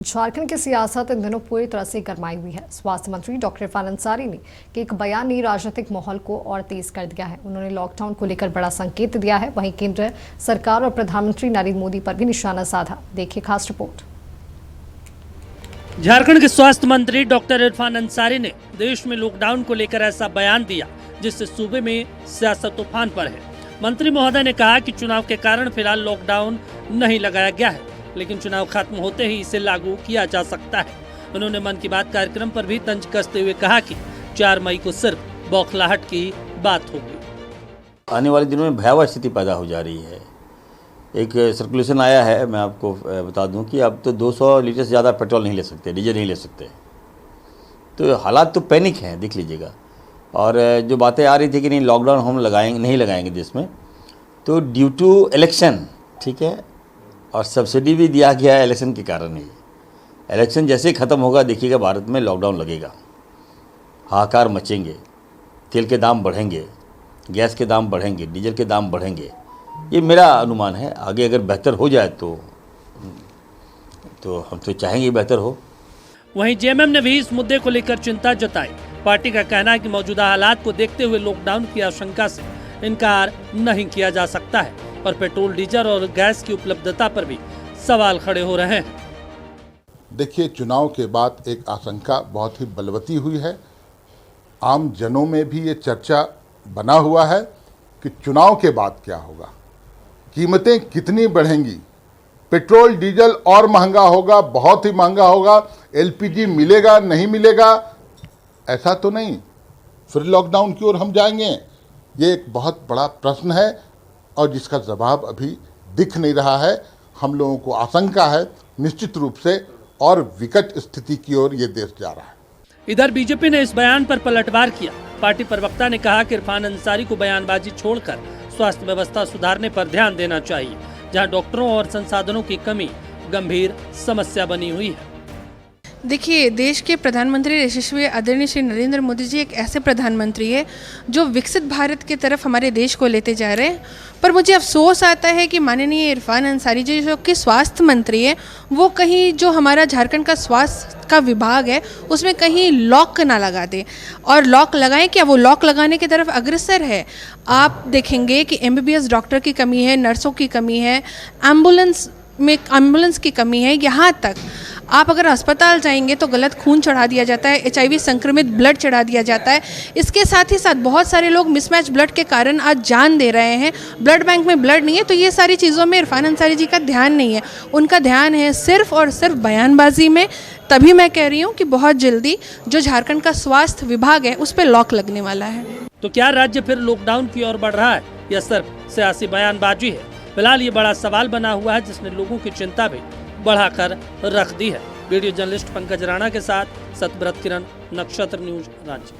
झारखंड की सियासत इन दिनों पूरी तरह से गरमाई हुई है। स्वास्थ्य मंत्री डॉक्टर इरफान अंसारी ने एक बयान ने राजनीतिक माहौल को और तेज कर दिया है। उन्होंने लॉकडाउन को लेकर बड़ा संकेत दिया है। वहीं केंद्र सरकार और प्रधानमंत्री नरेंद्र मोदी पर भी निशाना साधा। देखिए खास रिपोर्ट। झारखंड के स्वास्थ्य मंत्री डॉक्टर इरफान अंसारी ने देश में लॉकडाउन को लेकर ऐसा बयान दिया जिससे सूबे में सियासत तूफान पर है। मंत्री महोदय ने कहा कि चुनाव के कारण फिलहाल लॉकडाउन नहीं लगाया गया है, लेकिन चुनाव खत्म होते ही इसे लागू किया जा सकता है। उन्होंने मन की बात कार्यक्रम पर भी तंज कसते हुए कहा कि 4 मई को सिर्फ बौखलाहट की बात होगी। आने वाले दिनों में भयावह स्थिति पैदा हो जा रही है। एक सर्कुलेशन आया है, मैं आपको बता दूं कि अब तो 200 लीटर से ज़्यादा पेट्रोल नहीं ले सकते, डीजल नहीं ले सकते। तो हालात तो पैनिक हैं, देख लीजिएगा। और जो बातें आ रही थी कि नहीं लॉकडाउन हम नहीं लगाएंगे देश में, तो ड्यू टू इलेक्शन, ठीक है, और सब्सिडी भी दिया गया है इलेक्शन के कारण ही। इलेक्शन जैसे ही ख़त्म होगा देखिएगा भारत में लॉकडाउन लगेगा, हाहाकार मचेंगे, तेल के दाम बढ़ेंगे, गैस के दाम बढ़ेंगे, डीजल के दाम बढ़ेंगे। ये मेरा अनुमान है। आगे अगर बेहतर हो जाए तो हम तो चाहेंगे बेहतर हो। वहीं जेएमएम ने भी इस मुद्दे को लेकर चिंता जताई। पार्टी का कहना है कि मौजूदा हालात को देखते हुए लॉकडाउन की आशंका से इनकार नहीं किया जा सकता है और पेट्रोल, डीजल और गैस की उपलब्धता पर भी सवाल खड़े हो रहे हैं। देखिए, चुनाव के बाद एक आशंका बहुत ही बलवती हुई है। आम जनों में भी ये चर्चा बना हुआ है कि चुनाव के बाद क्या होगा, कीमतें कितनी बढ़ेंगी, पेट्रोल डीजल और महंगा होगा, बहुत ही महंगा होगा, एलपीजी मिलेगा नहीं मिलेगा, ऐसा तो नहीं, फिर लॉकडाउन की ओर हम जाएंगे। ये एक बहुत बड़ा प्रश्न है और जिसका जवाब अभी दिख नहीं रहा है। हम लोगों को आशंका है निश्चित रूप से और विकट स्थिति की ओर ये देश जा रहा है। इधर बीजेपी ने इस बयान पर पलटवार किया। पार्टी प्रवक्ता ने कहा कि इरफान अंसारी को बयानबाजी छोड़कर स्वास्थ्य व्यवस्था सुधारने पर ध्यान देना चाहिए, जहां डॉक्टरों और संसाधनों की कमी गंभीर समस्या बनी हुई है। देखिए, देश के प्रधानमंत्री यशस्वी आदरणीय श्री नरेंद्र मोदी जी एक ऐसे प्रधानमंत्री है जो विकसित भारत की तरफ हमारे देश को लेते जा रहे हैं। पर मुझे अफसोस आता है कि माननीय इरफान अंसारी जी जो कि स्वास्थ्य मंत्री है, वो कहीं जो हमारा झारखंड का स्वास्थ्य का विभाग है उसमें कहीं लॉक ना लगा दे। और लॉक लगाएं क्या, वो लॉक लगाने की तरफ अग्रसर है। आप देखेंगे कि एमबीबीएस डॉक्टर की कमी है, नर्सों की कमी है, एम्बुलेंस की कमी है। यहाँ तक आप अगर अस्पताल जाएंगे तो गलत खून चढ़ा दिया जाता है, HIV संक्रमित ब्लड चढ़ा दिया जाता है। इसके साथ ही साथ बहुत सारे लोग मिसमैच ब्लड के कारण आज जान दे रहे हैं। ब्लड बैंक में ब्लड नहीं है, तो ये सारी चीज़ों में इरफान अंसारी जी का ध्यान नहीं है। उनका ध्यान है सिर्फ और सिर्फ बयानबाजी में। तभी मैं कह रही हूँ कि बहुत जल्दी जो झारखंड का स्वास्थ्य विभाग है उस पर लॉक लगने वाला है। तो क्या राज्य फिर लॉकडाउन की ओर बढ़ रहा है या सिर्फ सियासी बयानबाजी है? फिलहाल ये बड़ा सवाल बना हुआ है जिसने लोगों की चिंता भी बढ़ाकर रख दी है। वीडियो जर्नलिस्ट पंकज राणा के साथ सतव्रत किरण, नक्षत्र न्यूज, रांची।